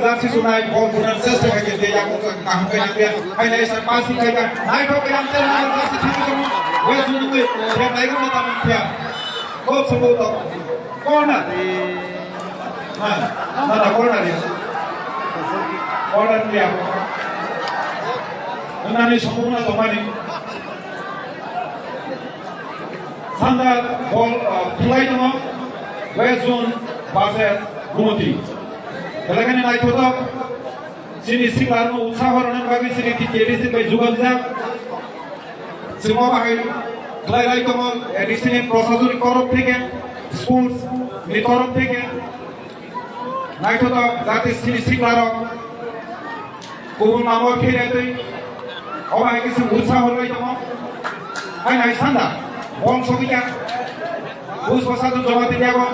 Jersey सुनाय ball बुनान सेस्ट है के या को काम पे ना पे हाई सर पास ही का नाइट हो के हम तेरा जार्सी ठीक है वो सुन के ये टाइगर में तम क्या बहुत सब तो कॉर्नर हां ना कॉर्नर है कॉर्नर लिया उन्होंने संपूर्ण समानी सांदा बॉल प्ले दो वेस्ट जोन बासेट गुमती बेलाखानि नायथ'दो जोंनि सिंगारनो उत्साह होनायनि बागै जोंनि टिकेटिसि बाय जुगानजा जोंहा बाहाय लायलाय दङ एडिशनेल प्रशासनिक तरफ থেকে स्कुलनि तरफ থেকে नायथ'दो जाहाथे जोंनि सिंगाराव गुबुन माबा फेराखै अबाय কিছু उत्साह होलाय दङ हाय सान्दा बल सफैया बुस प्रशासन जमाते जागो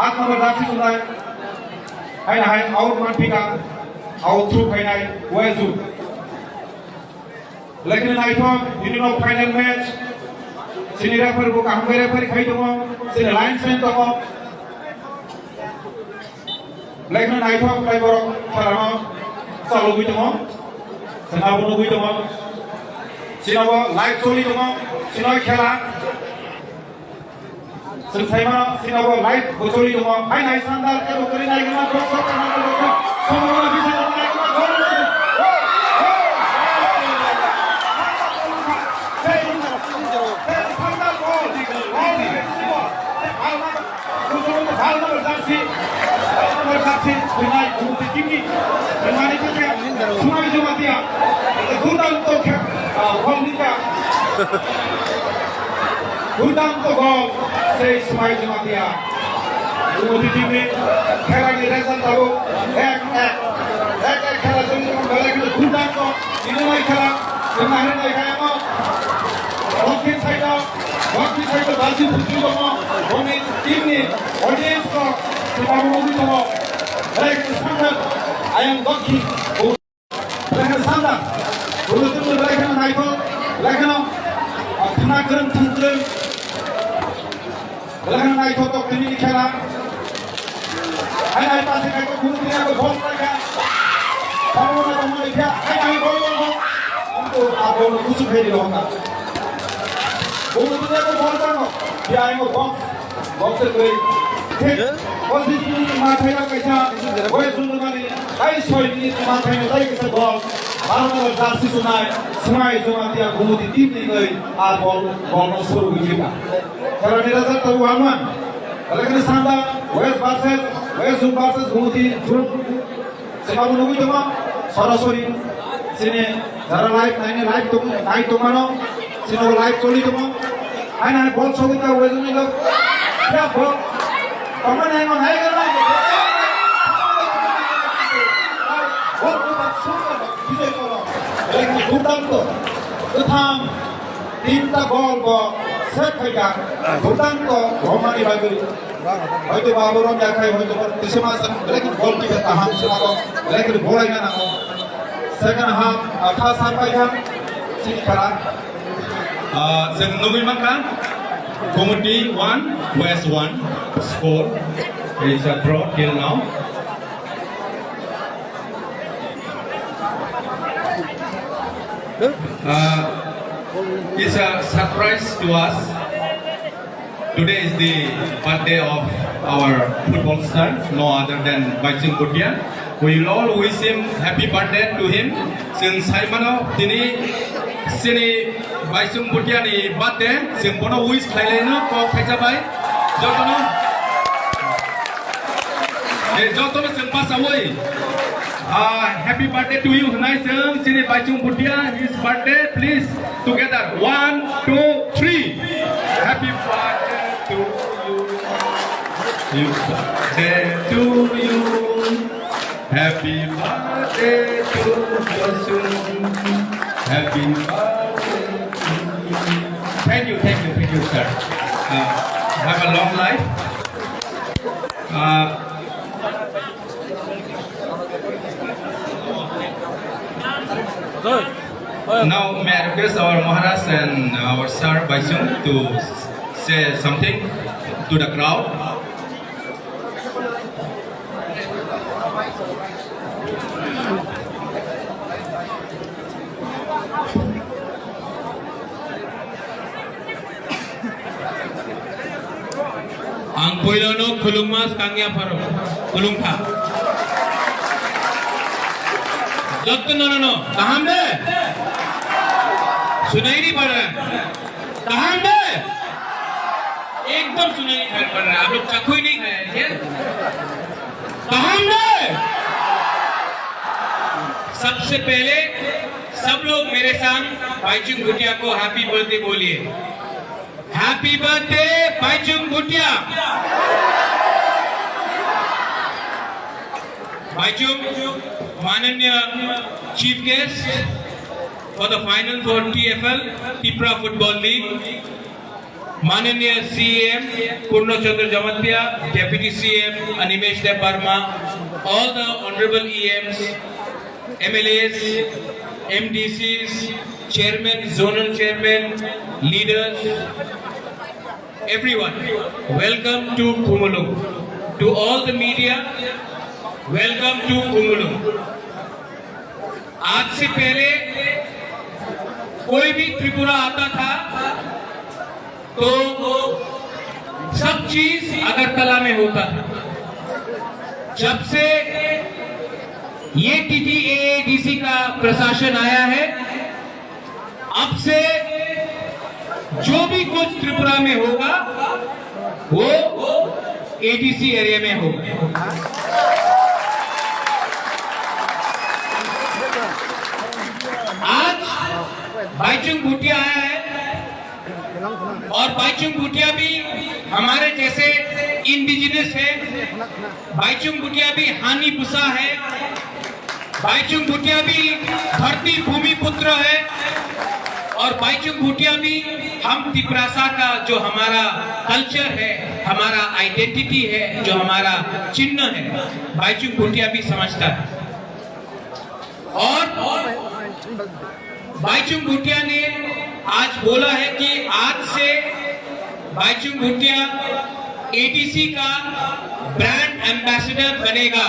8 नम्बर जार्सी सुनाय हाय आउट मान पिका आउट थ्रू फाइनाल वेजु लेकिन नाइथो इनिनो फाइनल मैच सिनिरा फोरबो कामगैरा फोर खाय दङ सिनि लाइन सेन दङ लेकिन नाइथो फ्लाइबर खालामो चालु गय दङ जोंहाबो नुगै दङ सिनाबो लाइभ चलि दङ सिनाय खेला Selesainya sinawo live bocori dong, hai sandal ke bocori naik mana kosong semua bisa naik mana gol. Sandal gol, hal nomor zaksi, naik bukti tinggi, dengan itu dia semua itu mati ya, guna untuk gol nikah. Gudang to gol sei semai jematia Gumoti team ni khela ni result tabo ek khela jodi bala ke gudang to dinai khela semahre nai kaya Hockey side balji putri ko hone team ni audience ko sebabu mogi to ek sandar I am lucky lekin sandar Gumoti team lekin nai ko lekin thana karam thantrum Belakang naik foto kini खेला hai पासे का को घूम दिया को ball पड़ेगा बाबू ने तो मुझे क्या hai गोल उनको आप लोग कुछ भेज रहे होगा घूम दिया को बॉल पड़ो ये आएंगे बॉक्स से कोई बॉल इस माथे का कैसा वो सुंदर वाली hai सोई इस माथे में लाइक कैसा बॉल बारह जार्सी सुनाई जमातिया घूमती टीम नहीं गई आज बॉल में शुरू हुई का खेला मेरा सर तो वामन लेकिन सांदा वेस्ट वर्सेस घूमती जुन सेबाबु नुगै दङ सरासरि सिने जरा लाइभ तो मानो सिनो लाइभ चलि दङ हाय बल सगैता वेजनि लो क्या बल कमन है मन है गला बल को सुंदर विजय करो लेकिन भूटान तो प्रथम तीनटा गोल को सेट फैगा भूटान को घोमानी बागरी হয়তো বাবুরম দেখাই হয়তো দেশে মাস लेकिन गोल की बेटा हम सुनाबो लेकिन बोलाई ना सेकंड हाफ 18 पाइगा सिक खेला जों नुगै माखा Gumoti 1 West 1 score is a draw till now it's a surprise to us. Today is the birthday of our football star, no other than Baichung Bhutia. We will all wish him happy birthday to him. Since Saimano, Dini, Sini Baichung Bhutia ni birthday, since Bono wish Thailand ko Kajabai, Jotono, Jotono since pass away. Happy birthday to you, nice Sini Baichung Bhutia. His birthday, please together 1, 2, 3. Happy birthday to you. Happy birthday to you. Happy birthday to you. Happy birthday to you. Thank you, sir. Have a long life. Now may I request our Maharaj and our Sir Baichung to say something to the crowd. पहिलोनो खुलुममास कांग्या फरो खुलुमखा नो कहाँ में सुनाई नहीं पड़ रहा है कहाँ में एकदम सुनाई नहीं पड़ रहा है आप लोग चाकू ही नहीं खाया क्या कहाँ में सबसे पहले सब लोग मेरे साथ बाईचुंग भुटिया को हैप्पी बर्थडे बोलिए हैप्पी बर्थडे बाईचुंग भुटिया बाईचुंग माननीय chief guest for the final for TFL Tripura football league माननीय CM Purnachandra Jamatia deputy CM Animesh Deb Barma all the honourable EMs MLAs MDCs chairman zonal chairman leaders everyone welcome to Kumulung to all the media welcome to Khumulwng आज से पहले कोई भी त्रिपुरा आता था तो सब चीज अगरतला में होता था जब से ये TTAADC का प्रशासन आया है अब से जो भी कुछ त्रिपुरा में होगा वो ADC एरिया में होगा आज बाईचुंग भुटिया आया है और बाईचुंग भुटिया भी हमारे जैसे इंडिजिनस है बाईचुंग भुटिया भी हानि पुसा है बाईचुंग भुटिया भी धरती भूमि पुत्र है और बाईचुंग भुटिया भी हम तिपरासा का जो हमारा कल्चर है हमारा आइडेंटिटी है जो हमारा चिन्ह है बाईचुंग भुटिया भी समझता है और बाईचुंग भुटिया ने आज बोला है कि आज से बाईचुंग भुटिया ADC का ब्रांड एम्बेसडर बनेगा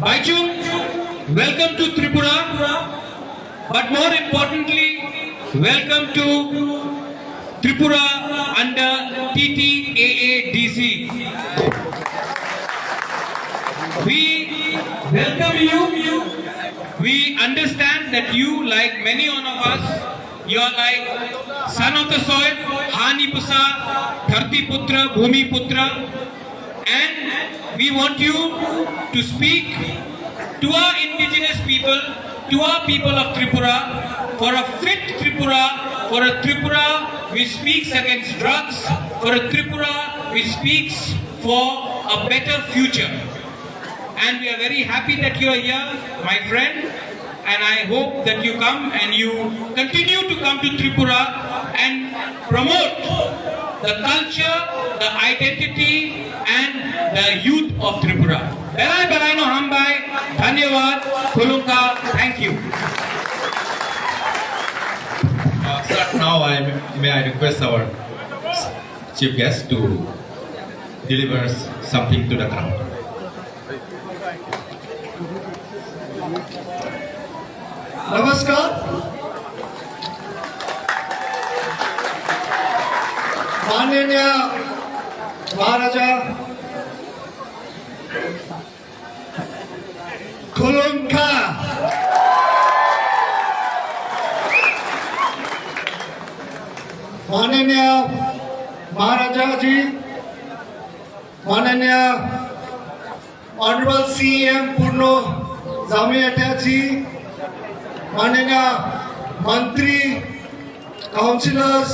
Bhaichung welcome to Tripura but more importantly welcome to Tripura under TTAADC We welcome you. We understand that you, like many of us, you are like son of the soil, Hani Pusa, Dharti Putra, Bhumi Putra, and we want you to speak to our indigenous people, to our people of Tripura, for a fit Tripura, for a Tripura which speaks against drugs, for a Tripura which speaks for a better future. And we are very happy that you are here, my friend. And I hope that you come and you continue to come to Tripura and promote the culture, the identity, and the youth of Tripura. Belai belai no hambai. Dhanyawad. Kulunka. Thank you. Sir, now may I request our chief guest to deliver something to the crowd. नमस्कार माननीय महाराजा खुलुमखा माननीय महाराजा जी माननीय honourable CM पूर्णो जामियाटा जी माननीय मंत्री councillors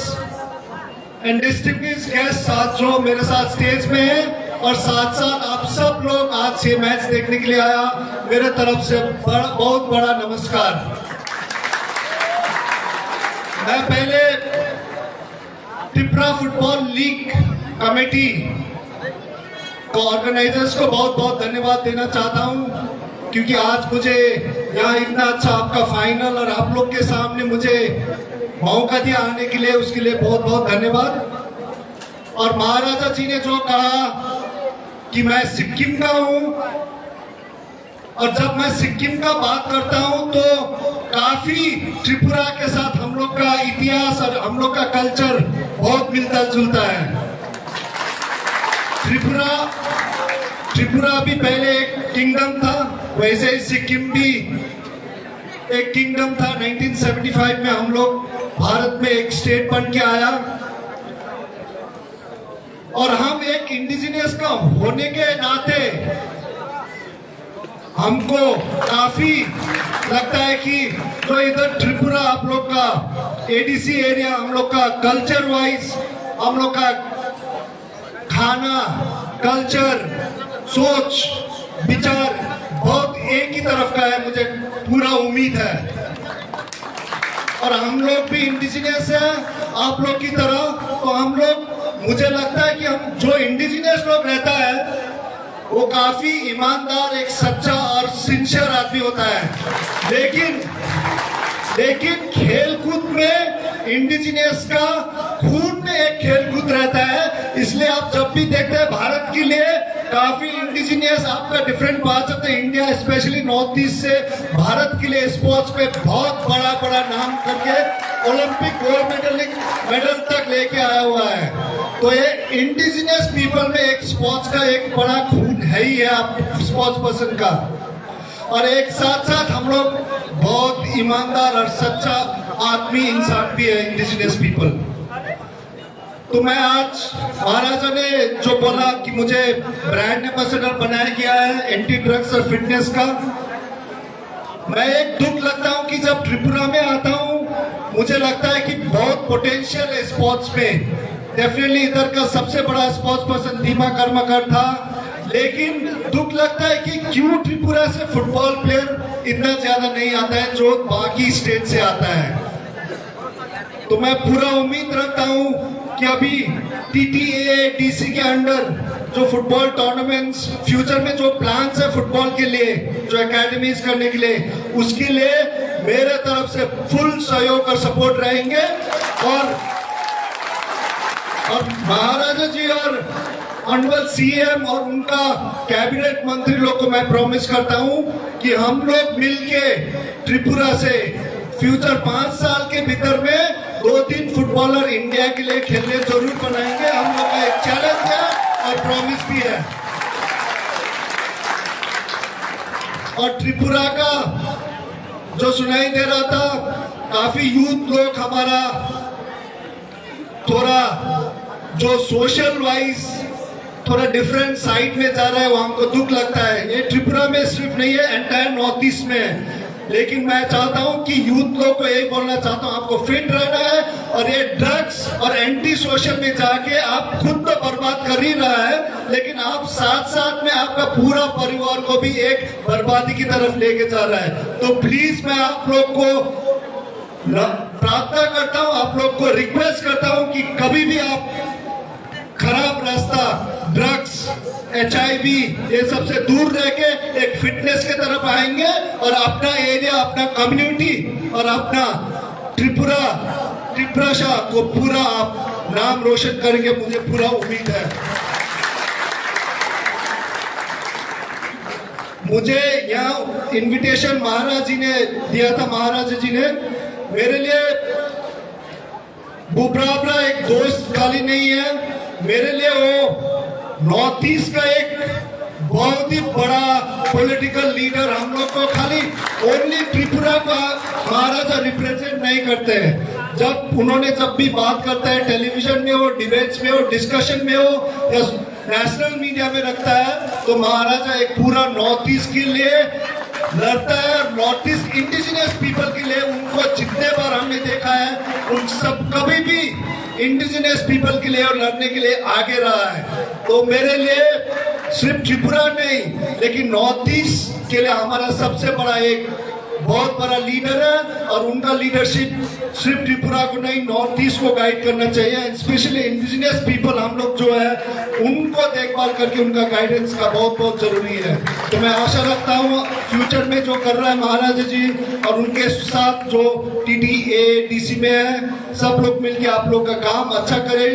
and distinguished guest साथियों मेरे साथ stage में हैं और साथ साथ आप सब लोग आज ये मैच देखने के लिए आया मेरे तरफ से बहुत बड़ा नमस्कार। मैं पहले त्रिपुरा फुटबॉल लीग कमेटी को ऑर्गेनाइजर्स को बहुत बहुत धन्यवाद देना चाहता हूं क्योंकि आज मुझे यहाँ इतना अच्छा आपका फाइनल और आप लोग के सामने मुझे मौका दिया आने के लिए उसके लिए बहुत बहुत धन्यवाद। और महाराजा जी ने जो कहा कि मैं सिक्किम का हूँ और जब मैं सिक्किम का बात करता हूं तो काफी त्रिपुरा के साथ हम लोग का इतिहास और हम लोग का कल्चर बहुत मिलता जुलता है। त्रिपुरा भी पहले एक किंगडम था, वैसे ही सिक्किम भी एक किंगडम था। 1975 में हम लोग भारत में एक स्टेट बन के आया और हम एक इंडिजिनियस का होने के नाते हमको काफी लगता है कि जो इधर त्रिपुरा आप लोग का एडीसी एरिया, हम लोग का कल्चर वाइज, हम लोग का खाना, कल्चर, सोच, विचार बहुत एक ही तरफ का है, मुझे पूरा उम्मीद है। और हम लोग भी इंडिजिनियस है आप लोग की तरह, तो हम लोग, मुझे लगता है कि हम जो इंडिजिनियस लोग रहता है वो काफी ईमानदार, एक सच्चा और सिंसियर आदमी होता है। लेकिन खेल कूद में इंडिजिनियस का खून में एक खेल कूद रहता है, इसलिए आप जब भी देखते हैं भारत के लिए काफी इंडिजिनियस आपका different parts of the India, specially north east से भारत के लिए स्पोर्ट्स पे बहुत बड़ा नाम करके ओलंपिक गोल्ड मेडल तक लेके आया हुआ है। तो ये इंडिजिनियस पीपल में एक स्पोर्ट्स का एक बड़ा खून है ही है, आप स्पोर्ट्स पर्सन का। और एक साथ हम लोग बहुत ईमानदार और सच्चा आदमी इंसान भी है इंडिजिनियस पीपल। तो मैं आज, महाराजा ने जो बोला कि मुझे ब्रांड एम्बेसडर बनाया गया है एंटी ड्रग्स और फिटनेस का, मैं एक दुख लगता हूं कि जब त्रिपुरा में आता हूं मुझे लगता है कि बहुत पोटेंशियल है स्पोर्ट्स में। डेफिनेटली इधर का सबसे बड़ा स्पोर्ट्स पर्सन दीमा कर्मकर था, लेकिन दुख लगता है कि क्यों त्रिपुरा से फुटबॉल प्लेयर इतना ज्यादा नहीं आता है जो बाकी स्टेट से आता है। तो मैं पूरा उम्मीद रखता हूं कि अभी TTADC के अंडर जो फुटबॉल टूर्नामेंट्स फ्यूचर में जो प्लान्स है फुटबॉल के लिए, जो एकेडमीज करने के लिए, उसके लिए मेरे तरफ से फुल सहयोग और सपोर्ट रहेंगे। और महाराजा जी और ऑनरेबल CM और उनका कैबिनेट मंत्री लोग को मैं प्रॉमिस करता हूं कि हम लोग मिलके त्रिपुरा से फ्यूचर 5 साल के भीतर में 2-3 फुटबॉलर इंडिया के लिए खेलने जरूर बनाएंगे। हम लोग का एक चैलेंज है और प्रॉमिस भी है। और त्रिपुरा का जो सुनाई दे रहा था, काफी यूथ लोग हमारा थोड़ा जो सोशल वाइज थोड़ा डिफरेंट साइड में जा रहा है, वो हमको दुख लगता है। ये त्रिपुरा में सिर्फ नहीं है, एंटायर नॉर्थ ईस्ट में है। लेकिन मैं चाहता हूं कि यूथ लोग को यही बोलना चाहता हूं, आपको फिट रहना है और ये ड्रग्स और एंटी सोशल में जाके आप खुद तो बर्बाद कर ही रहा है, लेकिन आप साथ में आपका पूरा परिवार को भी एक बर्बादी की तरफ लेके जा रहा है। तो प्लीज मैं आप लोग को प्रार्थना करता हूं, आप लोग को रिक्वेस्ट करता हूं कि कभी भी आप खराब रास्ता, ड्रग्स, HIV ये सबसे दूर रह के एक फिटनेस के तरफ आएंगे और अपना एरिया, अपना कम्युनिटी और अपना त्रिपुरा को पूरा आप नाम रोशन करेंगे, मुझे पूरा उम्मीद है। मुझे यहाँ इनविटेशन महाराज जी ने दिया था, महाराजा जी ने मेरे लिए बुबराबरा एक दोस्त खाली नहीं है, मेरे लिए वो नॉर्थ ईस्ट का एक बहुत ही बड़ा पॉलिटिकल लीडर। हम लोग को खाली ओनली त्रिपुरा का महाराजा रिप्रेजेंट नहीं करते हैं। जब भी बात करता है टेलीविजन में हो, डिबेट्स में हो, डिस्कशन में हो या नेशनल मीडिया में रखता है, तो महाराजा एक पूरा नॉर्थ ईस्ट के लिए लड़ता है। नॉर्थ ईस्ट इंडिजिनियस पीपल के लिए उनको जितने बार हमने देखा है, उन सब कभी भी इंडिजिनियस पीपल के लिए और लड़ने के लिए आगे रहा है। तो मेरे लिए सिर्फ त्रिपुरा नहीं, लेकिन नॉर्थ ईस्ट के लिए हमारा सबसे बड़ा एक बहुत बड़ा लीडर है और उनका लीडरशिप सिर्फ त्रिपुरा को नहीं, नॉर्थ ईस्ट को गाइड करना चाहिए। स्पेशली इंडिजिनियस पीपल हम लोग जो है उनको देखभाल करके उनका गाइडेंस का बहुत जरूरी है। तो मैं आशा रखता हूँ फ्यूचर में जो कर रहा है महाराजा जी और उनके साथ जो TTADC में है, सब लोग मिलके आप लोग का काम अच्छा करे,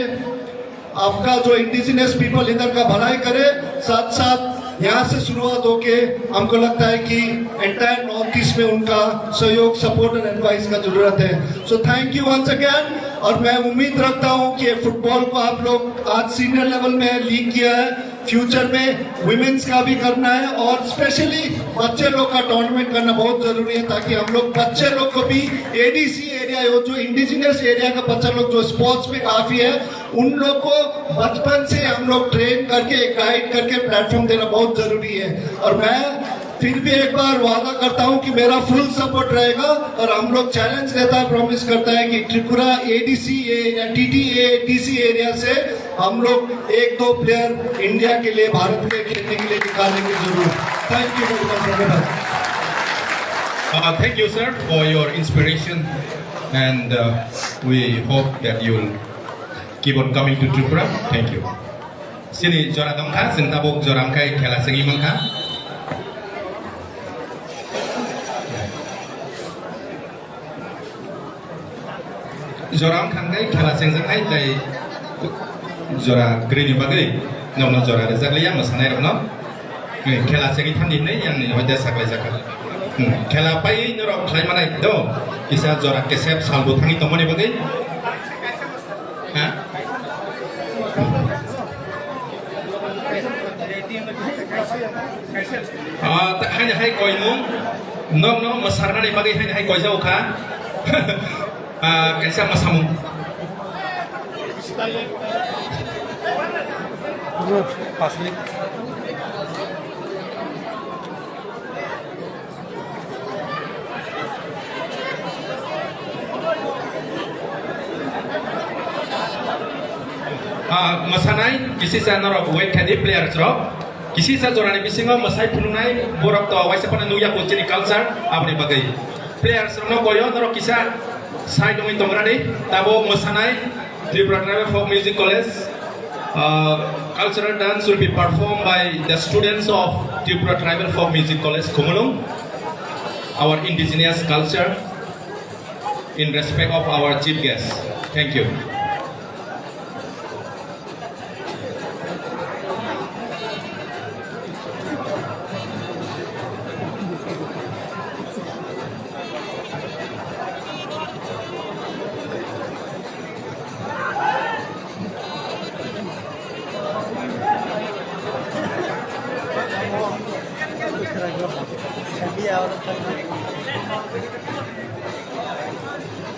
आपका जो इंडिजिनियस पीपल इधर का भलाई करे, साथ यहाँ से शुरुआत होके हमको लगता है कि एंटायर नॉर्थ ईस्ट में उनका सहयोग, सपोर्ट और एडवाइस का जरूरत है। So thank you once again. और मैं उम्मीद रखता हूँ कि फुटबॉल को आप लोग आज सीनियर लेवल में लीग किया है, फ्यूचर में विमेंस का भी करना है और स्पेशली बच्चे लोग का टूर्नामेंट करना बहुत जरूरी है, ताकि हम लोग बच्चे लोग को भी एडीसी एरिया हो, जो इंडिजिनियस एरिया का बच्चा लोग जो स्पोर्ट्स में काफी है, उन लोग को बचपन से हम लोग ट्रेन करके गाइड करके प्लेटफॉर्म देना बहुत जरूरी है। और मैं फिर भी एक बार वादा करता हूं कि मेरा फुल सपोर्ट रहेगा और हम लोग चैलेंज देता है, प्रॉमिस करता है कि त्रिपुरा एडीसी या टीटीए डीसी एरिया से हम लोग 1-2 प्लेयर इंडिया के लिए, भारत के खेलने के लिए निकालेंगे जरूर। Thank you very much. धन्यवाद। Thank you, sir, for your inspiration, and we hope that you'll keep on coming to Tripura. Thank you. Sini jora dongka, sentabuk joram kai khela sengi mangka. Joram khangai khela sengjang hai tai jora green bagai nomno jora rezak liya masanai rokno khela sengi thani nei yang ni hoja saklai jakal khela pai norok khlai manai do kisa jora kesep salbo thangi tomoni bagai ha hai koi mung nomno masarna nei bagai hai koi jau kha kaisa masamung masanai kisi sa norok wet khadi player rok kisi sa jorani bisingo masai phununai borok to waisa pana nuya kulture culture apni bagai players no koyo norok kisa side dong tongrani tabo masanai Tripura Tribal Folk Music College cultural dance will be performed by the students of Tripura Tribal Folk Music College Kumulung, our indigenous culture, in respect of our chief guest. Thank you.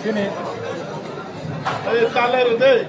Sini. Ayo taler deh.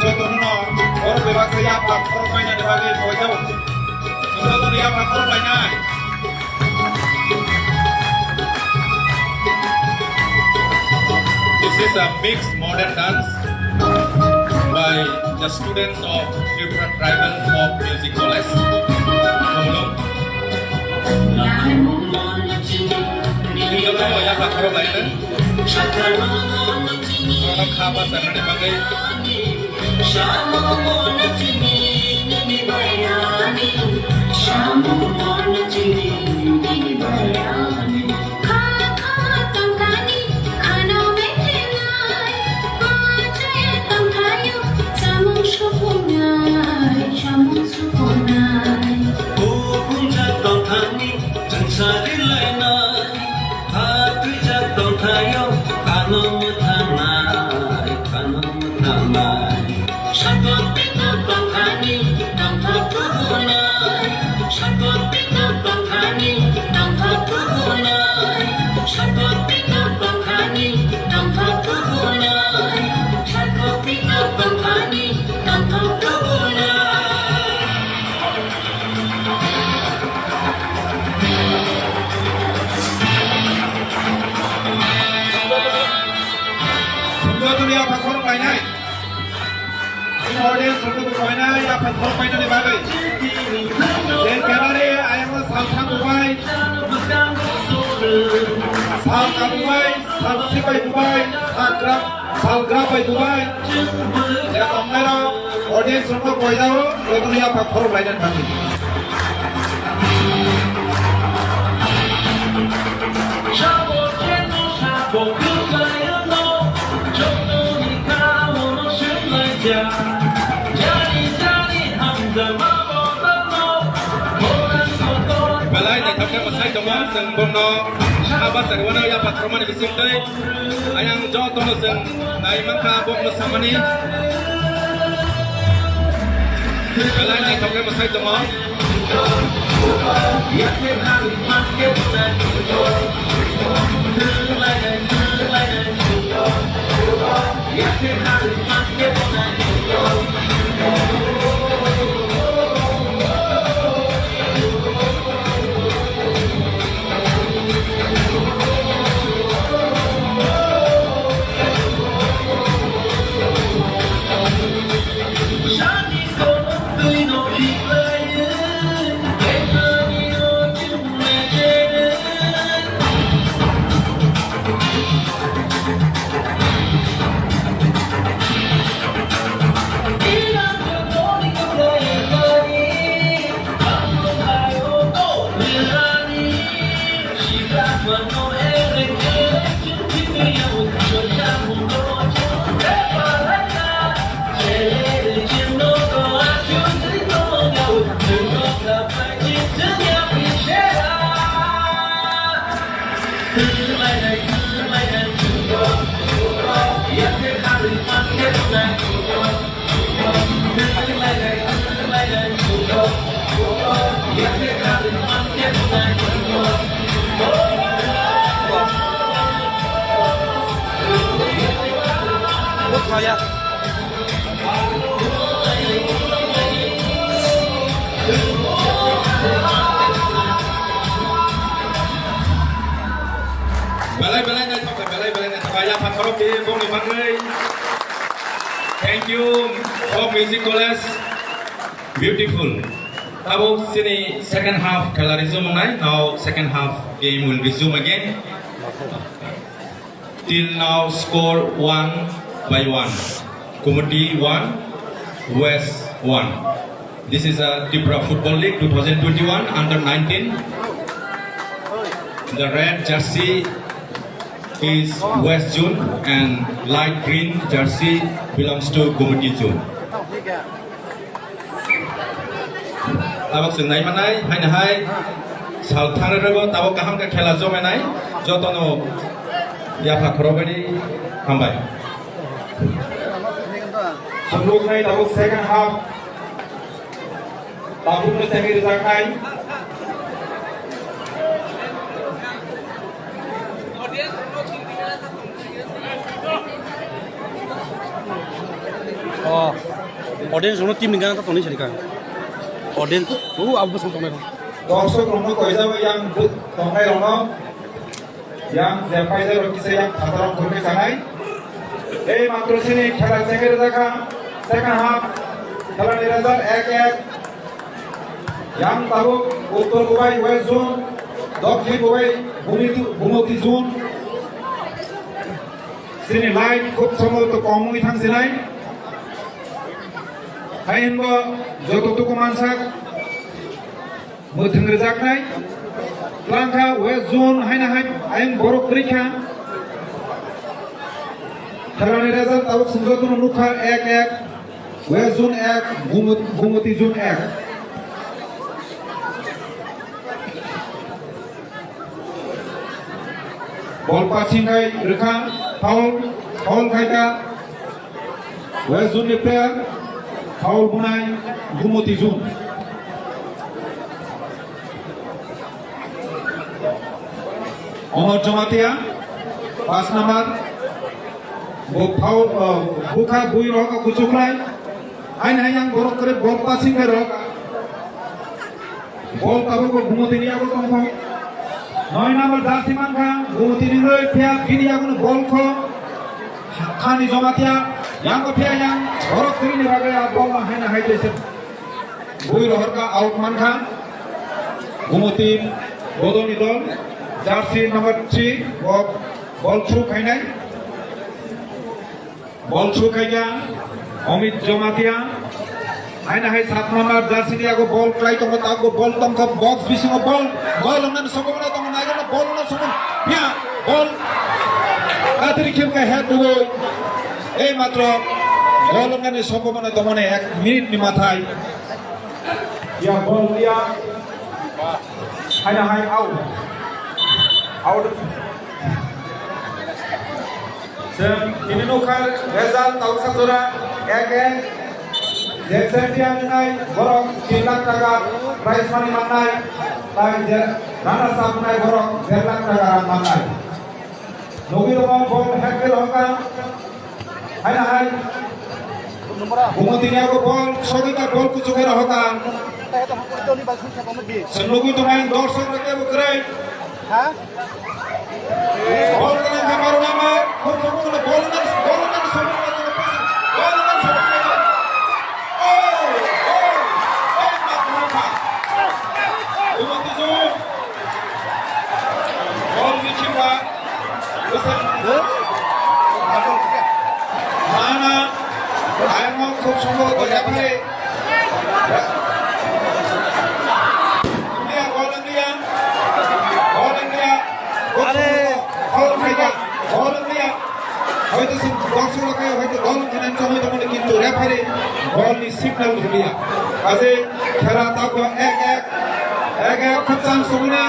Contohnya, orang bebas siap orang mainnya di bagi pojok. Contohnya orang mainnya. This is a mixed modern dance by the students of different tribal folk music college. Ngomong. Ini kalau banyak faktor lainnya. Orang khabar sana di bagai. Contohnya faktor mainnya. Ini audience untuk mainnya ya faktor mainnya di bagi. Dan kemarin ayam salsa Dubai, salsa Dubai, salsi by Dubai, salgra by Dubai. Ya kamera audience untuk mainnya, contohnya faktor mainnya bagi. Balai này thắp cái mặt say trong đó sừng bông nó apa sarwana ya patroma di sini deh ayang jo tono sừng nai mangka bông nó samani balai này thắp cái mặt say trong đó Balai này thọc balai này thọc ya phát khóc đi bông này mang ơi. Thank you for music college. Beautiful. About sini second half kalau resume naik. Now second half game will resume again. Till now score 1-1. Komedi 1, West 1. This is a Tripura Football League 2021 under 19. The red jersey is West Zone and light green jersey belongs to Gumati Zone. Tabak senai manai hai nahai sal thang rego tabak kaham ka khela jomenai jotono yafa korobani hambai. Sebelum naik tabuk second half, tabuk ni semi result naik. Audience semua tim dengan tak tahu ni cerita. Audience, apa sampai mana? দর্শক রঙ কইজাবে yang তংনাই রঙ yang জেপাইজার রকিসে yang সাধারণ করবে জানাই এই মাত্র সিনি খেলা second দেখা সেকেন্ড হাফ খেলা রেজাল্ট 1-1 yang tabuk উত্তর গোবাই ওয়েস্ট জোন দক্ষিণ গোবাই ভূমতি জোন সিনি লাইট খুব সম্ভবত কমই থাকছে নাই হাইনব যতটুকু মানসাক मोथों रोजाकनाय लांखा वेस्ट जोन हायना हाय आयं बर' परीक्षा खेलानि रेजाल्ट आव सुंदरतन नुखा 1-1 वेस्ट जोन 1 भूमति जोन 1 बल पासिं खाय रोखा फाउल खायदा वेस्ट जोन नि प्लेयार फाउल बुनाय भूमति zone Omar Jamatia, 5 number. Buka bui roka kucuklai. Ain yang borok kere bol passing kere roka. Bol tabu ko Bhumati ni aku tongkong. 9 number Dasiman ka Bhumati ni roi pia gini aku bol ko. Khani Jamatia yang ko pia yang borok kere ni bagai bol lah ain hai desi. Bui roka out man ka. Bhumati bodoni dol. Jersey number 3 ball through kainai Amit Jamatia aina hai 7 number jersey dia go ball klai tong ta go ball tong ka box bising ball ongan sobona tong na ga ball na sobon ya ball atri kim ka head go ei matro ball ongan sobona tomone 1 minute ni mathai ya ball dia aina hai out ini nukar result tahu satu 1-1 Jepsen menai borok 3 lakh taka prize money menai tai runner up menai borok 1.5 lakh taka menai nogi dong ball hack hoka hai Bhumati ni aku ball sogita ball kucuker hoka senugi tumain dorsok rake bukrai ball kena kamar nama, kau ball na ball ni cuma, mana, ayam kau semua kau apa? হয়তো box লাগায় হয়তো বল কেনার সময় তখন কিন্তু referee বল নি signal দিলিয়া কাজে খেলা তাকো 1-1 খুব চান্স সমনে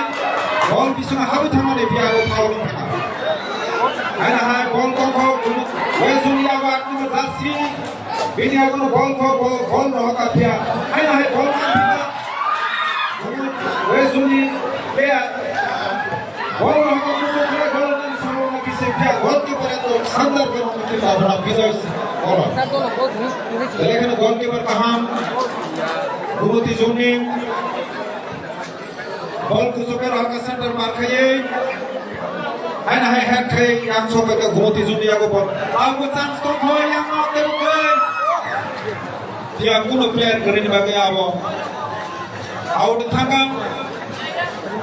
বল বিছনা হাবু থামানে বিয়াও ফাউল থাকা আনা হ্যাঁ বল কো ওই জুনিয়া বা কিন্তু দাসি বিনিয়া কোন বল রহকা ফিয়া আনা হ্যাঁ বল না ওই জুনি প্লেয়ার বল রহকা বল क्या गोलकीपर तो शानदार करने का बड़ा विजय और लेकिन गोलकीपर का हम भूमति जोनी बॉल को सुपर हल्का सेंटर मार खाए है ना है हैक खाए yang sobat ke भूमति Johnny aku ball aku chance to हो yang आते रुके dia kuno player keren bagai apa out thangam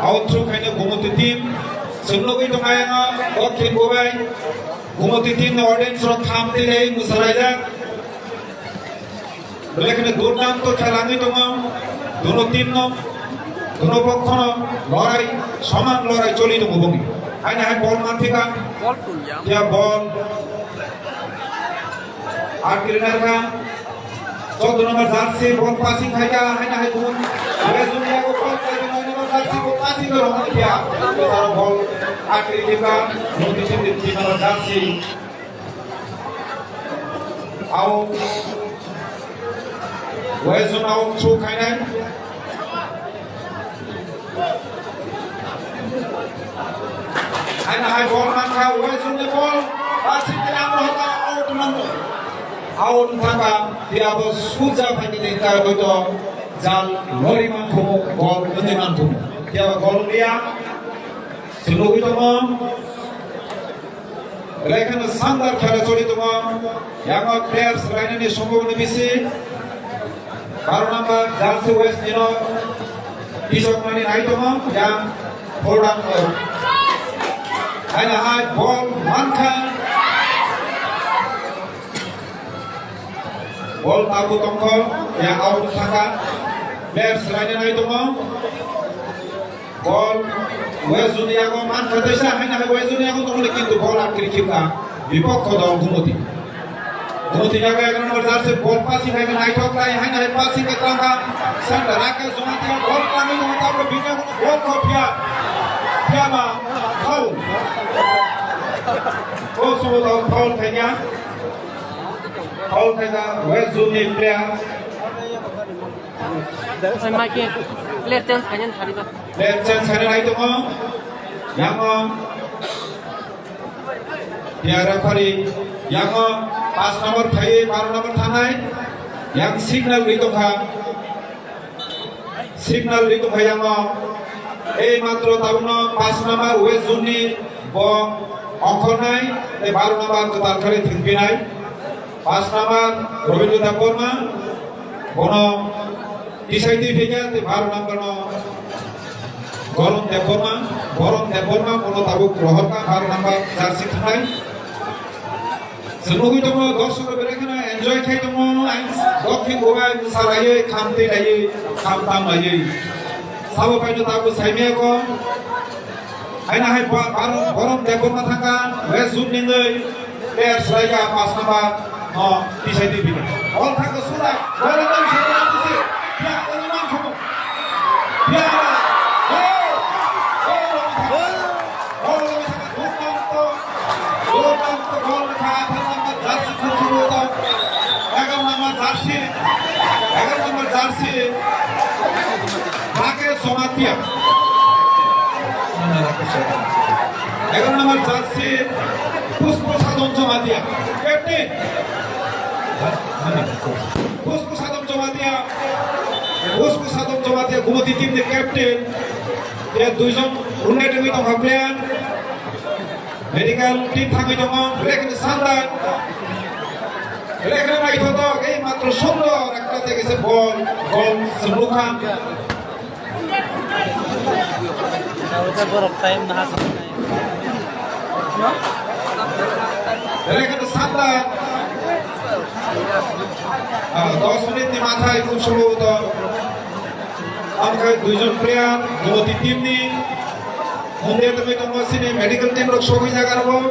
out through खाने भूमति team sebelum itu kayaknya oke gue Bhumati tim audience ro thamte rei musaraja लेकिन दुर्दांत खेलानी दोनों team दोनों पक्ष लड़ाई समान लड़ाई चली बंगी hai ball man thika dia ball আর ক্লিনার কা 14 নম্বর জার্সি বল পাসিং খাইকা hai গুণ હવે দুনিয়া को बॉल করে 9 নম্বর জার্সি को पासिंग कर रहा क्या তার বল আটকে দিবা নোটিশ দিচ্ছি নম্বর জার্সি আও ওয়েজন আও থ্রো খাইনাই hai ball man ka ওয়েজন নে বল পাসিং করে আমরা হতা আউট নম্বর আউট থাকা dia bos suja pani ni ta hoito jal lori man khomo ball undi man khomo dia gol dia selugi tomo lekin sandar khela choli tomo yang players line ni সম্ভাবনা বেশি 12 নম্বর jersey West নিনো পিছক মানে নাই tomo yang ফোরডান hai ball manka ball tabu tongko yang out saka players line nai tomo ball wezuni ago man kadesa hai na wezuni ago tomo kintu ball atkiri khipka bipokho dol gumoti jaga 11 number jersey ball passing hai nai thok lai hai na passing ke tangka sanda raka zomatia ball kami no tabu bina ball ko pia ma foul foul thanya All kaya West Zone player. Saya makin player chance kanyan hari tu. Player chance hari itu mo, yang mo, dia referee, yang mo pas nomor thai, 12 nomor thanai, yang signal itu yang mo, matro tahu no pas nomor West Zone bo angkonai, 12 nomor ketar kali tingpinai. 5 নম্বর রবীন্দ্রনাথ বর্মা কোন ডিসাইডি ভেজাতে 12 নম্বর গরম দেব বর্মা কোন তাবুক রহকা 12 নম্বর jersey থানাই সেনুগি দম দর্শক বেরেখানা enjoy খাই দম দক্ষিণ গোবাই সারাইয়ে খামতে লাইয়ে খামতাম লাইয়ে সাবো পাইনো তাবু সাইমিয়া কো আইনা হাই গরম দেব বর্মা থাকা ওয়েস্ট জোন নিঙ্গই প্লেয়ার সাইকা 5 নম্বর ডিসাইডি ভিতর বল থাকো সুরা বল একদম সামনে আসছে ইয়া অনুমান খবর ইয়া গোল খায় নম্বর জার্সি শুরু হতো 11 নম্বর জার্সি ভাগে সমাতিয়া 11 number jersey Pushpa Sadhan Jamatia captain Bosku Sadam Jamatia Gumati team the captain dia duijon unai demi to player medical team thami tomo lekin sandai lekin nai thoto ei matro sundor ekta tegese ball sembuka ওটা বড় time না আছে lekin sandai 10 minute মাথায় খুব সম্ভবত আমাদের দুইজন player দুটি টিম নি মুন্ডে তুমি কমসিনে মেডিকেল টিম রক সবই জায়গা রব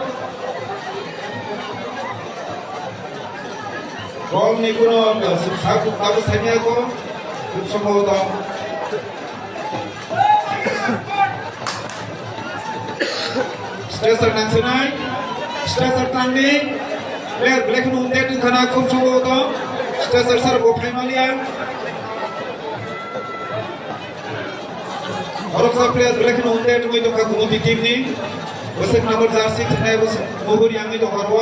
বল নি কোন সাকু তাবু সানিয়া কো খুব সম্ভবত স্ট্রেসার নাসিনাই স্ট্রেসার টান্ডি player black nu unde tin khana khum chobo to stresser sar bo phaimalia oroksa player black nu unde tu to ka gumoti team ni bosek number jersey thnai bos mohuri ami to korbo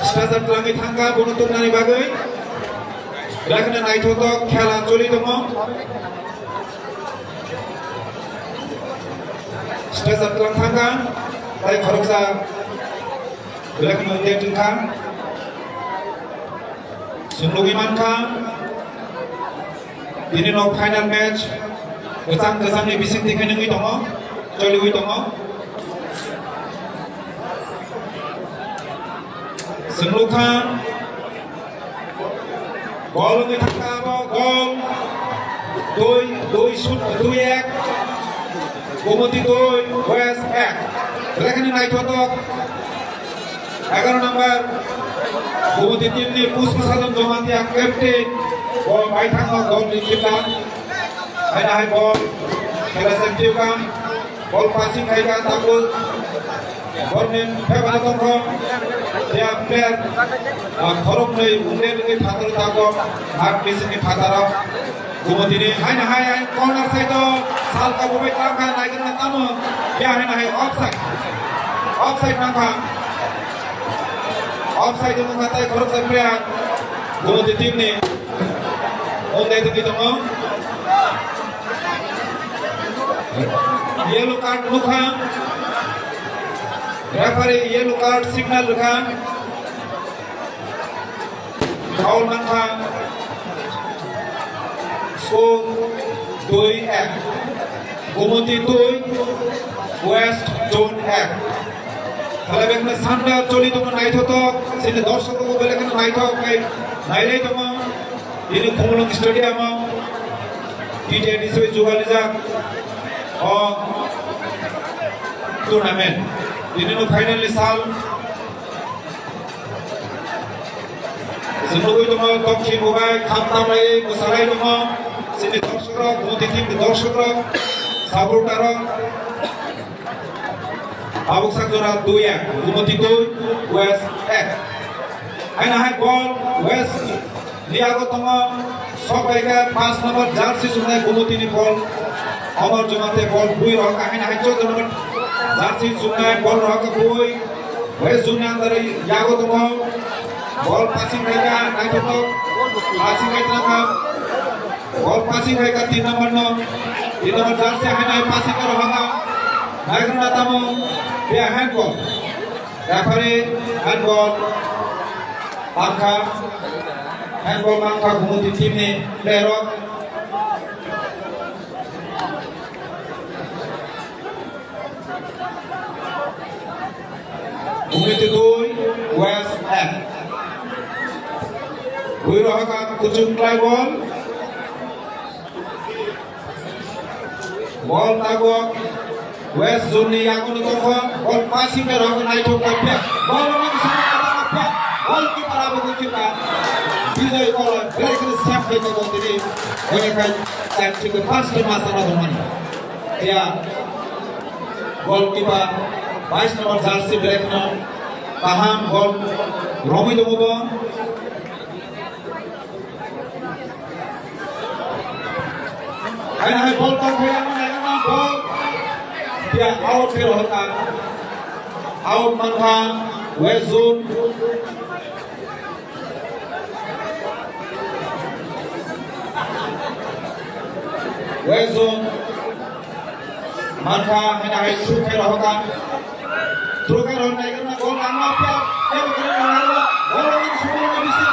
stresser tlangi thanga bono tumnani bagai black na nai thoto khela choli tomo stresser tlang thanga tai khoroksa Black Monday Kang Sunglugi Manka ini no final match kesam ni bising tiga nengi tomo coli wi tomo Sungluka gol ngi thaka bo gol doi shoot 2-1 Gomati 2 west 1 এখানে নাইটক 11 number Gomati টিমনি Pushpasadhan Jamatia captain ball বাইথাং goal লিখিলা high ball খেলা সেন্টিভ কাম বল passing খাইকা তাকু বলমেন ফেবানা দংখ দেয়া player খরক नै উন্ডে नै থাতর তাকো হাত মেসিनि थादाराव गोमतीनि हाय कॉर्नर साइड साल का बोबे का नाइगन तामो क्या है ऑफसाइड नाखा ऑफसाइड नु खाताय खरक साइड प्लेयार गोमती टीम नि ओंदे दिति दङ येलो कार्ड मुखा रेफरी येलो कार्ड सिग्नल रखा फाउल नाखा सो 2-1 गोमती 2 ওয়েস্ট জোন 1 তাহলে এখানে সানডা চলিত নাইথত সেটা দর্শককে বলে এখানে নাইথক নাইলাই দङ ini Khumlung Stadium T20 হিসেবে যোগালি যাক টুর্নামেন্ট ini ফাইনালি সাল Semoga itu mau dongki bukai khantam lagi musarai itu mau sini dongsorok gomती tim dongsorok supporterok abuk sakjora 2-1 gomती 2 west 1 aina hai ball west liago toma sobaika 5 number jersey sunai gomती ni ball amar jomate ball bui roka aina hai 14 number jersey sunai ball roka bui west sunai andare liago toma ball passing mereka naik tutup passing mereka ball passing mereka 3 number jersey naik passing ke rohaka naik kena tamu dia handball referee handball angka gomती tim ni player gomती 2 west 1 Bui rohaka kucung try ball tagok west zone ni agun toko ball passing ke rohaka naik thok kapya ball orang sana kapya ball ki parabu kucita bijay ball break the step ke to tini hoye kai set ke first masa na domani ya goalkeeper 22 number jersey break no paham ball romi dobo hai ball tong khaya na ball dia out ke rohaka out manha west zone manha hai through ke rohaka na goal anna pya em kare rohaka goal ni sumur ni bisi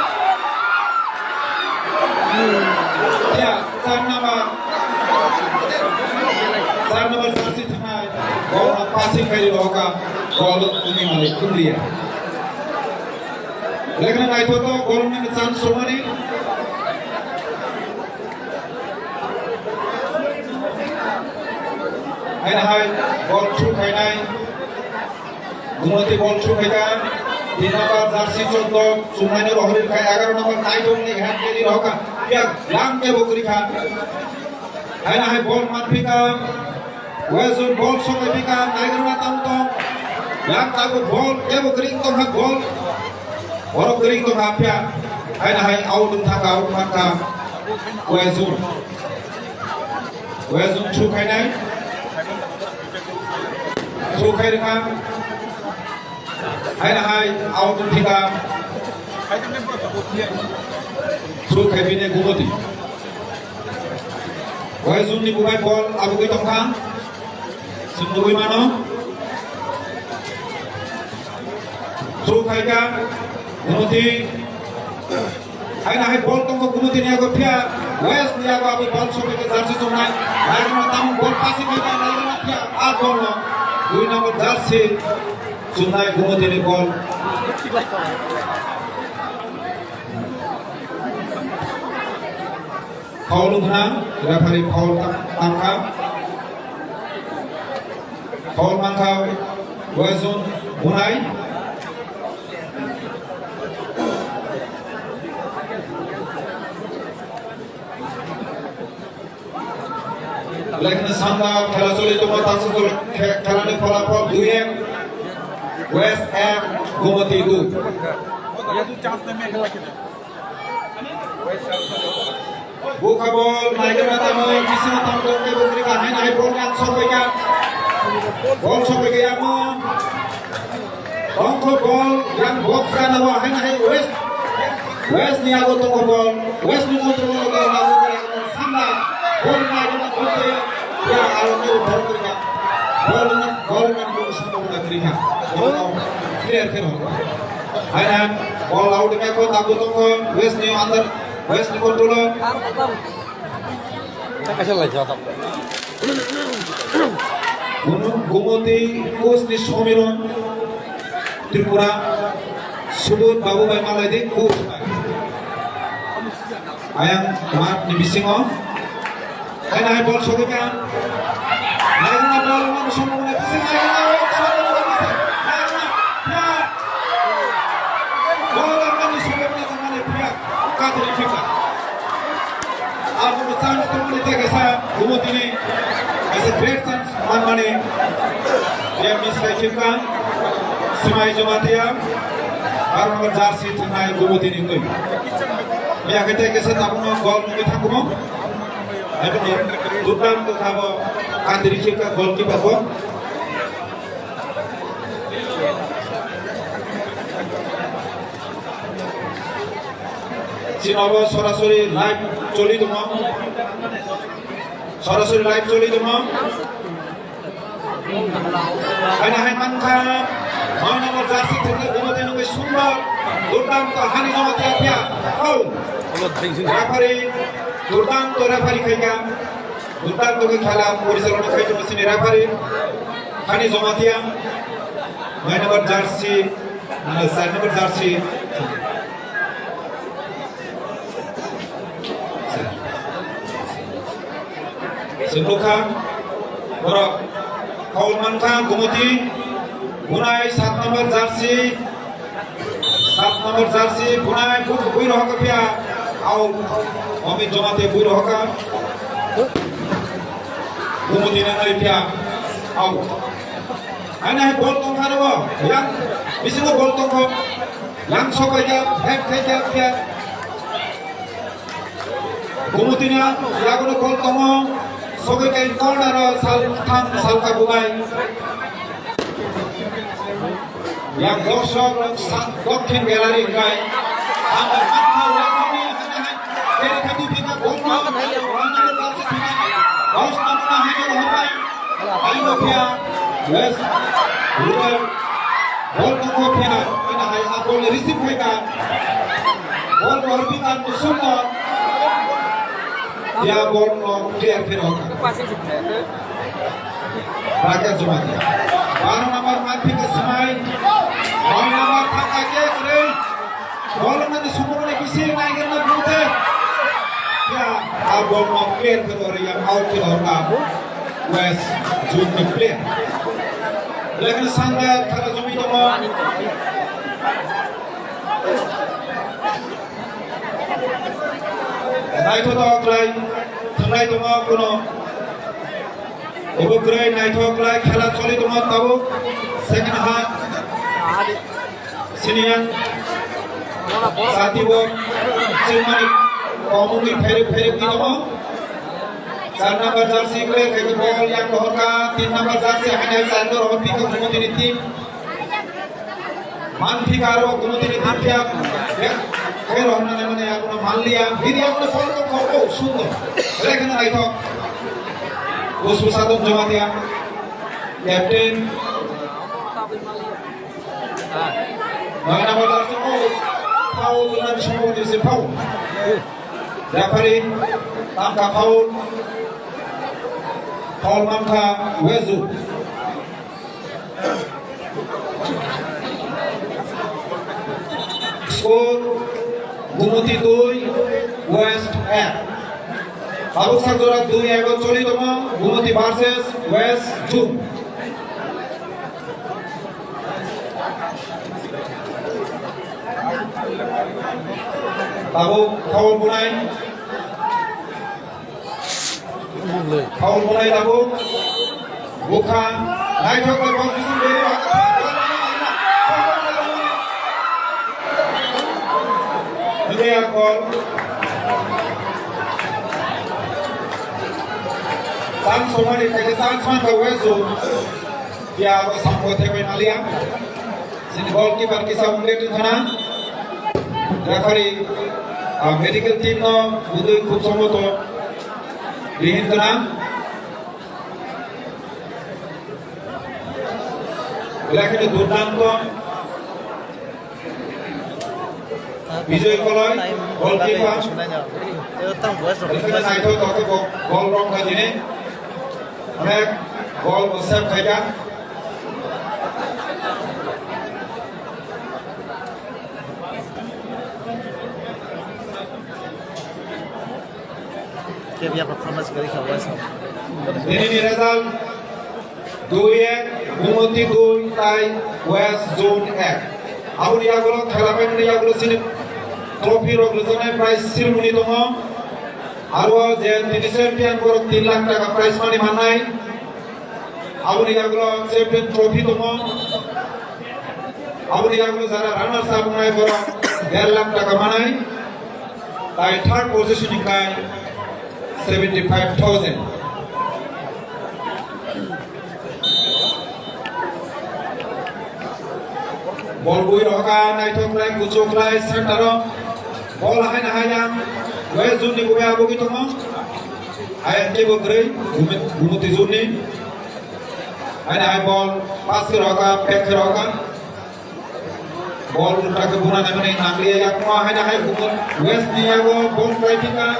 ya karena jersey thanai ball passing kari rohaka ball uni male kundiya lekna naik to goal ni chance somani hai ball through khainai gomती ball through khaikan 3 number jersey 14 sumai ni rohri khai 11 number naik to ni hand kari rohaka ya lang ke bokri kha hai ball manfika west zone ball sokai pika naik na tamto yang tahu ball ke bokri to ha ball borok kering to hapya hai out thaka out maka west zone through khainai through khai rekha hai out thika through khai bine gomती west zone ni bukai ball abugui tongkha sundugui mano through khaika gomती hai ball tongko gomती ni ago pia west ni ago abu ball sobe ke jersey somnai hai na tam ball passing khaika nai na pia a ball no 2 number jersey somnai gomती ni ball foul guna referee foul tangka Paul Mangka Wezun Bunai लेकिन शानदार खेला चले तो मत आसुक खेला ने फलाफल 2-1 West Ham Gumati 2 buka bol naik ke tamu kisah tamu ke bukti kan naik bol yang sampai ke apa bangko bol yang box kan apa naik West ni aku tunggu bol West ni mau tunggu bol aku sama bol naik ke bukti ya kalau tu baru kerja bol ni bol sama udah kerja bol clear kero ayam bol out में को ताकू तंगो West ni अंदर West ni controller कैसे लग जाता Gumati coach ni Somiron Tripura Subut Babu Bhai Malai coach ayam Mat ni Bisingo ayam ay ball sobikan ayam na ball man Somiron na Bising ayam Gumati ni as a great chance man mane dia miss kai semai Jumatia baru nomor jersey tengah Gumati ni koi dia kata kesa tamu gol ni thakumo aduh dutan tu thabo kandiri chika goalkeeper ko Sinobo sorasori live choli duma sorasori live choli duma ana hai manka mau nomor jersey theke Gumati nu ke sundor durdanto hani Gumati apya foul referee durdanto referee khaika durdanto ke khela পরিচালনা khaito machine referee hani Gumati mau nomor jersey 7 number jersey Sebelumnya, borok Paul Mangka Gumati Bunai 7 nomor jersey 7 nomor jersey Bunai buiro haka pia au Omi Jomate buiro haka Gumati nangai pia au ana bol tong karo yang bisingo bol tong ko yang sokai ya head kai pia Gumati na yagono bol tong sogai kai corner salka bugai yang dosok dক্ষিণ gallery গায় আমার মাথা লাগানি এর খাতি থেকে বল না রানার কাছে থেকে দশ নম্বর হাইলো হবে হাইলো পিয়া ওয়েস রুয়াল বল তো পিয়া এটা হাই বল রিসিভ হইকা বল অরবিটাল তো সুন্দর ya bol no clear kero rakyat Jumatia baru nomor mati ke semai baru nomor tangga ke kere bol nanti semua ni kisi naik ke nanti ya bol no clear kero yang out ke orang West Juni clear lekin sangga kalau Jumi tu mau naik tu tak lagi, tengah tu mau kuno, ibu kerai naik tu lagi, khela coli tu mau tahu, second half, senian, saat itu, cuma komuni ferry tu mau, 4 number jersey kerai, kerja ball yang kohorka, 3 number jersey hanya satu orang pikir Gumati ni tim, man pikir orang Gumati ni tim dia, फिर हमने मैंने आपने मान लिया फिर आपने follow करो सुंदर लेकिन आई तो उस साथ जमा दिया captain mana bola tu faul dan semua di sini faul referee tangkap faul Mangka Wezu skor Gumati 2 West Ham Habuk Sakjora 2-1 চলিতম Gumati versus West June Tahu kau mulai tahu bukan naik ke posisi beri ini aku sang semua di kaki sang semua kau itu dia bersambut dengan aliang sini goalkeeper kisah mungkin di sana referee medical team no butuh খুব সম্ভবত বিহীন করা এলাকাতে দুর্দান্ত বিজয় Kalai goalkeeper এখানে নাইতো তত গোল রং কাজিনে অনেক গোল সেভ খাইয়া Dia performance kali kau sama. Ini result 2-1 Bumoti 2 tai West Zone 1 Abu dia gulo khela pain dia gulo sini trophy rok lojone prize ceremony tongo aro je tini champion borok 3 lakh taka prize money manai Abu dia gulo champion trophy tongo Abu dia gulo jara runners up nai borok 1.5 lakh taka manai tai third position kai 75,000 ball bui roka nai thok lai kuchok lai center ball hai na hai yang we zun ni buya bugi tomo ai ke bo grei gumuti zun ni ai na hai ball pass roka back roka ball ulta ke buna na mane nangli yak ma hai na hai gumut west ni ago ball try pika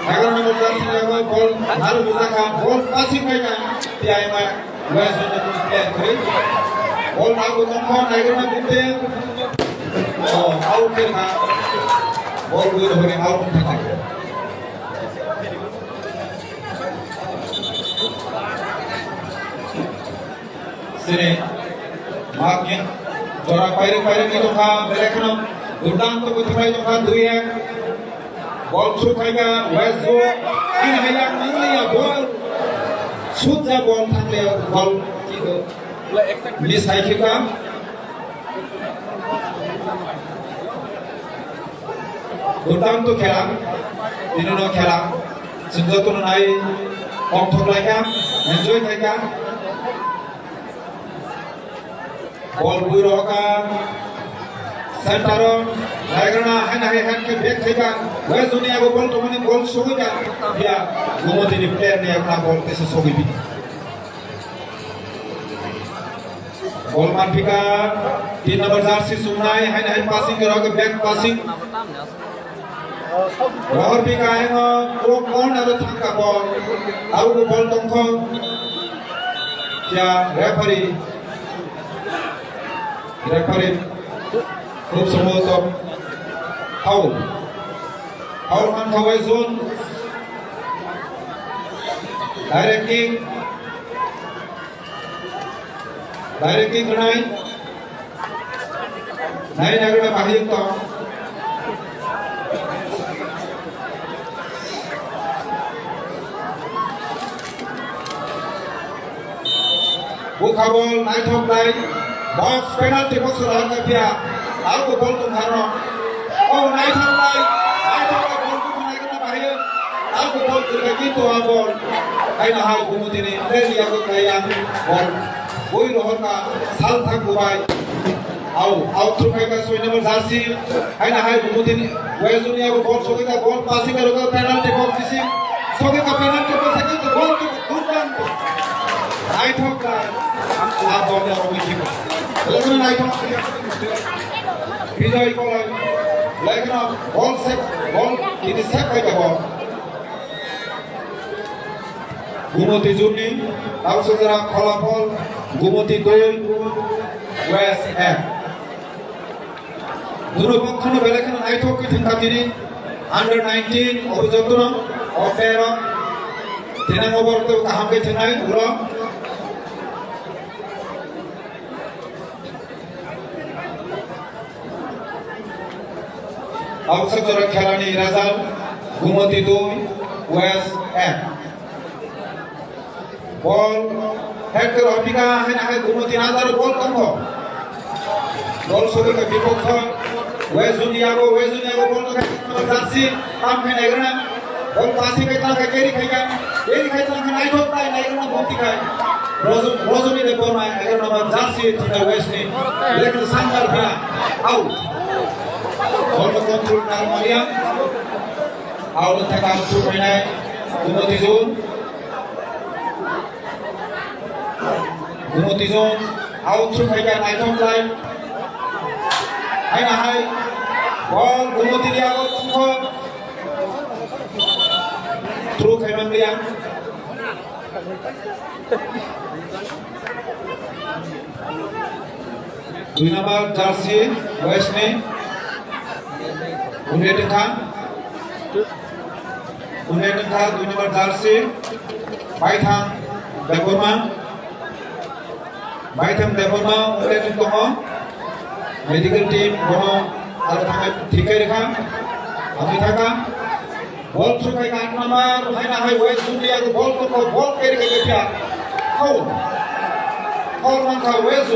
11 number jersey লাগা বল আর বুঝাকা বল passing পাইনা TI মা ওয়েস জন্য player করে বল আগো কম নাইগর না দিতে ও out এর না বল গুলো ধরে আউট থাকে সিনে মার্কিং জোড়া পাইরে পাইরে কি তোখা বেলেখনো দুর্দান্ত প্রতিভাই তোখা 2-1 ball through kaiga west go in haya manglia ball shoot the ball thangle ball kido miss hai khika দুর্দান্ত খেলা বিভিন্ন খেলা সিদ্ধান্ত নাই অর্থ লাইকা এনজয় থাকা বল বুই রকা সেন্টারন লাইগনা হানা হান के बैक थेगा वे दुनिया को बॉल तो मैंने बॉल सोगा या गोमती ने प्लेयर ने अपना बॉल कैसे सोगी भी बॉल मार फिका 3 नंबर जर्सी सुनाई हाना हान पासिंग करोगे बैक पासिंग और भी काएगा वो कौन है थका बॉल आउ को बॉल तंखो क्या रेफरी खूब सम्भवत फाउल मान खावाई जोन डायरेक्टिंग गणाई नहीं नगड़ा बाहर तो वो खाबोल नाइट ऑफ नाइट बॉक्स पेनल्टी बॉक्स रहा क्या आपको बॉल तुम हारो ओ नाइट ऑफ नाइट बॉल को बनाई करना बाहर आपको बॉल करके तो आप बॉल आई ना हाल घूमते ने ले लिया को कया बॉल वही रोहर का साल था गुबाई आओ थ्रू का सोई नंबर जर्सी आई ना हाल घूमते ने वही दुनिया को बॉल सोगे का बॉल पासिंग करोगे पेनल्टी बॉक्स किसी सोगे का पेनल्टी बॉक्स है तो बॉल को दूर डाल दो नाइट ऑफ नाइट आप बॉल में रोगी ठीक लेकिन नाइट ऑफ বিজয় কলয় লেখনা বল কিন্তু সেভ হয়ে যাব গুমতি জুনি তাওসুজারা ফলাফল গুমতি 2 ওয়েস্ট 1 দুরপক্ষণ বেলেখনা নাইটক কি থিনকাতিনি আন্ডার 19 অভিযুক্ত অফের 3 নম্বর তো কাহামকে থিনাই উলো Awak jora khelani result Gumoti 2 West 1 ball Hector Opika hai Gumoti nazar ball kamko ball sore ka bipokha West Uniago ball ka Jansi kam hai nagrana ball pasi ka tana ka keri khai tana ka nai thok tai nagrana bhakti khai Rojoni de ball mai nagrana ba Jansi thina West ni lekin sangkar bha out ball ko control na Maria out thaka out mainai Gumoti zone out through khai ka nai thok tai hai na hai ball Gumoti dia ko tungko through khai man dia 2 number jersey West ne Unai Tengah 2 number jersey Baitham Deborma Unai Tengah medical team bono aro thangai thikai rekha ami thaka ball through kai 8 number haina hai West India ko ball keri ke pya foul man tha West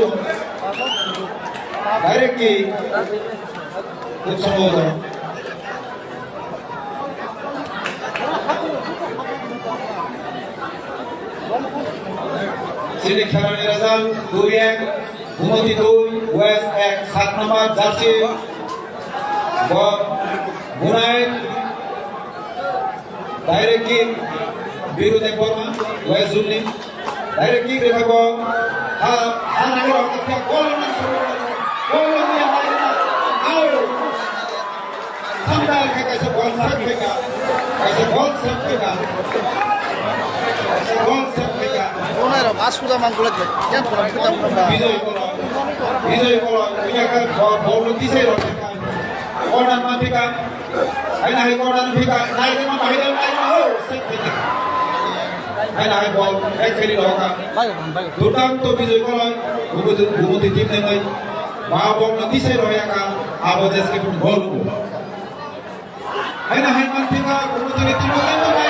directly utsamoda sini khelani result 2-1 Gumoti 2 West 1 7 number jersey Unai direct kick Biru Deborma West Zuni direct kick rekha ball nagro ka goal ni out sandal ka kaise ball sakega 오늘 마스쿠다만 골랐지. 그냥 보라. Bijoy kolo punya kan ball disai ro corner ma phika hai na hai corner phika nai ma bahira nai ma ho sakega hai na hai ball ek kheli ro ka dutam to bijoy kolo Gumoti team ne mai ba ball na disai ro ya ka abo jeske goal hai na hai man phika Gumoti ne team ne mai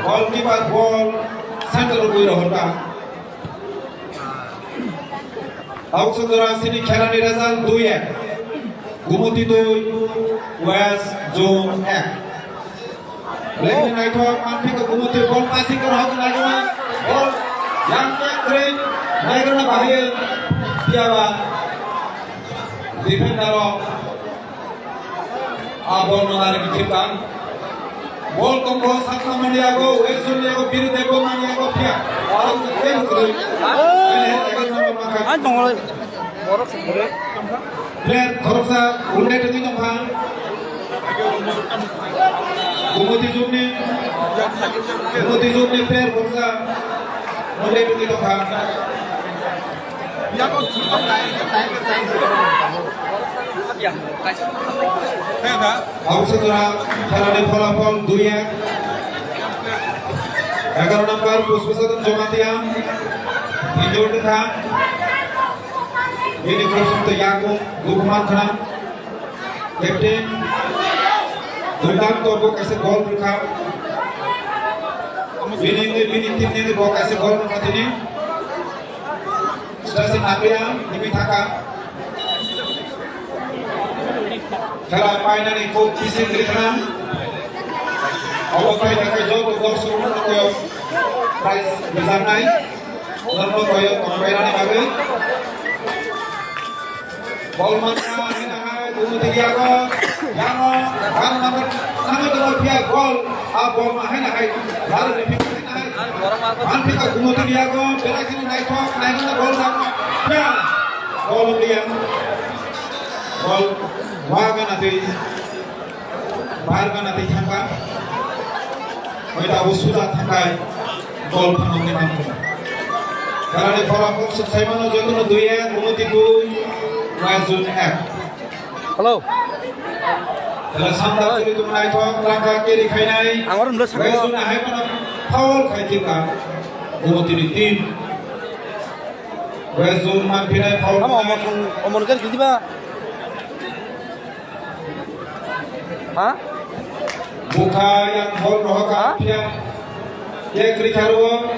goalkeeper ball center ui rohota awak saudara sini khelani result 2-1 Gumoti 2 West Zone 1 lekin nai thok anthi ko Gumoti ball passing kar hok lagi ball yang kre nai karna bahir diawa defender ball menari dikirkan ball kombo sakna mania go West India go Biru Deborma mania go pia out ten koi 안 동을 player thorsa Unai Tengah Gumoti Zone player thorsa Unai Tengah awak saudara khelani folapol 2-1 11 number Puspasadan Jomatia injured tha ini Krishna Yakum Gupman Khana captain Guldan to bo kaise goal rakha winning team ne bo kaise goal rakha tini Stasi Nagria ini thaka খেলা finally খুব পিছিয়ে গেলাম অবস্থায় থাকে যত দর্শক কয়ক prize বিজান নাই অন্য কয়ক কনফাইনালি ভাবে বল মারা না হয় Gumoti Diago yang number dia gol bol mah na hai baru dipikir na hai anti ka Gumoti Diago bela kini naik na gol sama ya gol dia gol waga nanti bahar nanti thangka kita sudah thangkai gol pangni mampu karena bola pun selesai mana jodoh 2-1 Gumoti 2 West Zone 1 halo dalam sampai itu naik langkah kiri kainai আমার উমরা West Zone 1 hai mana foul kai tingka Gumoti tim West Zone Manpinai Paul. Kamu omong kan gitu ba? Hah? Buka yang Paul Rohaka Pia. Ye Krikaru.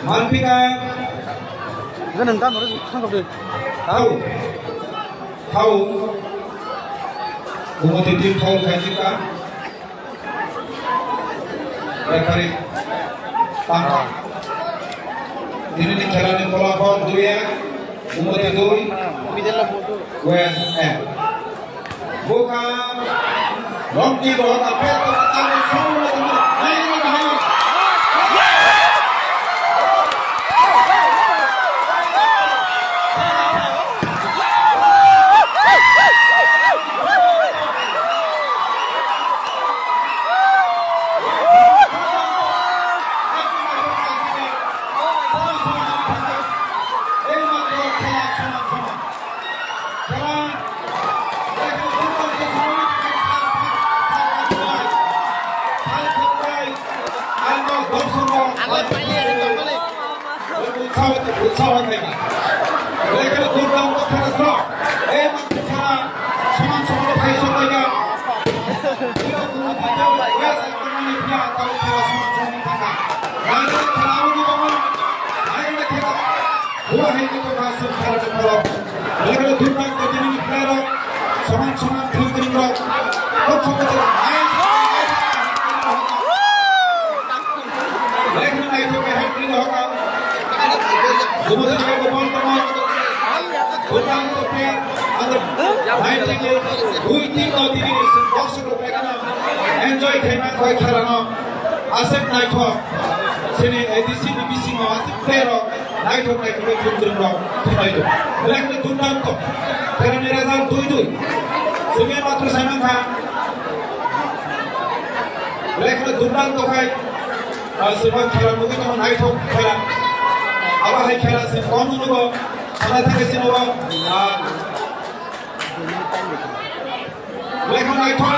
Manpinai. Kan engkau harus tangkap deh. Tahu. Umutiti Paul Kajika. Rekari. Tangkap. Ini nih jalan pelapor dia, umur itu, WSM. Bukan, Rocky Rohak apa itu kita semua teman, ayo bahaya. Enjoy खेलना कोई खेलना आसेप night हो सेने ADC BBC में आसेप player हो night हो कोई film रो खेलाई दो ब्लैक में दुर्दांत तो तेरा मेरा जाल दुई सुमिया मात्र साइमन था ब्लैक में दुर्दांत तो खाई सेवा खेला मुझे तो नाइट हो खेला अब है खेला से कौन उनको हमारे था किसी ने वो ब्लैक में नाइट हो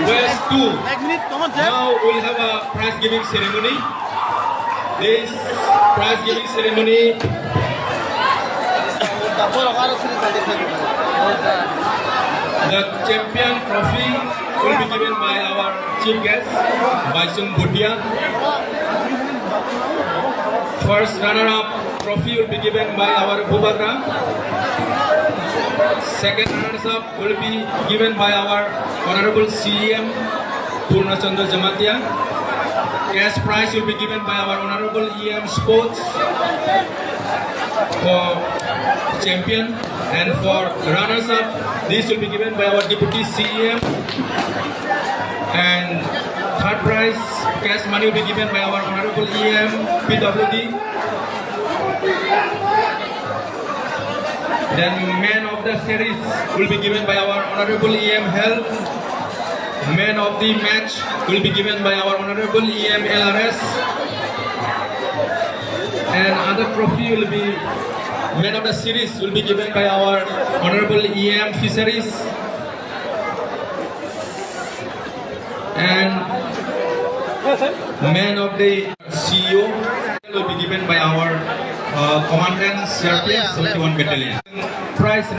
West 2. Now we'll have a prize giving ceremony. This prize giving ceremony the champion trophy will be given by our chief guest, Baisung Bhutia. First runner-up trophy will be given by our Bhubatra. Second runners-up will be given by our Honorable CM Purna Chandra Jamatia. Cash prize will be given by our Honorable EM Sports for champion, and for runners-up, this will be given by our Deputy CM. And third prize, cash money will be given by our Honorable EM PWD. Then man of the series will be given by our Honorable EM Health. Man of the match will be given by our Honorable EM LRS. And other trophy will be man of the series will be given by our Honorable EM Fisheries. And man of the CEO will be given by our Commandant CRPF 71 Battalion. Prize